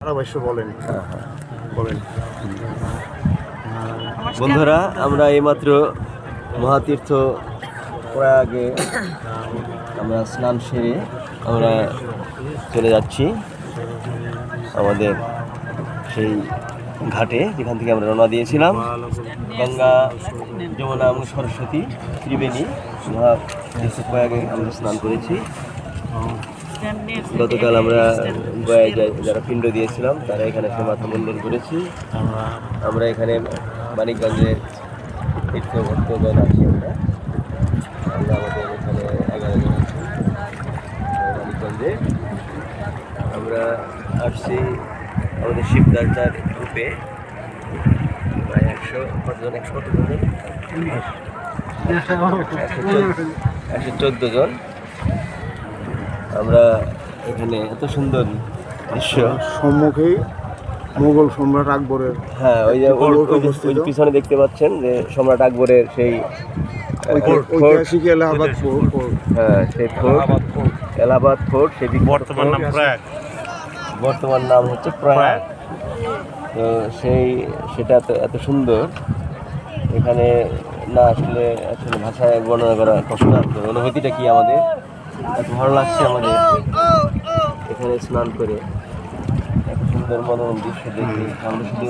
ধারাভাষ্য বলেন। বলেন। বন্ধুরা, আমরা এইমাত্র মহাতীর্থ প্রয়াগে আমরা স্নান সেরে আমরা চলে যাচ্ছি আমাদের সেই ঘাটে, যেখান থেকে আমরা রওনা দিয়েছিলাম। গঙ্গা, যমুনা এবং সরস্বতী ত্রিবেণী মহাতীর্থ প্রয়াগে আমরা স্নান করেছি। গতকাল আমরা গয়ায় যারা পিণ্ড দিয়েছিলাম তারা এখানে এসে মাথা মুন্ডন করেছি। আমরা এখানে মানিকগঞ্জের তীর্থভক্তগণ আছি। আমরা আমাদের এখানে 11 জন আছি মানিকগঞ্জে। আমরা আসছি আমাদের শিবদাসদার গ্রুপে প্রায় 114 জন। আমরা এখানে এত সুন্দর দৃশ্য, সম্মুখেই মুঘল সম্রাট আকবরের, হ্যাঁ ওই যে পিছনে দেখতে পাচ্ছেন যে সম্রাট আকবরের সেই ঐতিহাসিক এলাহাবাদ ফোর্ট। হ্যাঁ, সেই ফোর্ট এলাহাবাদ ফোর্ট, সেই বর্তমান নাম হচ্ছে প্রয়াগ। তো সেটা এত সুন্দর, এখানে না আসলে ভাষায় বর্ণনা করা কষ্ট। অনুভূতিটা কি আমাদের এত ভালো লাগছে আমাদের এখানে স্নান করে, এত সুন্দর মনোরম দৃশ্য দেখে। আমরা শুধু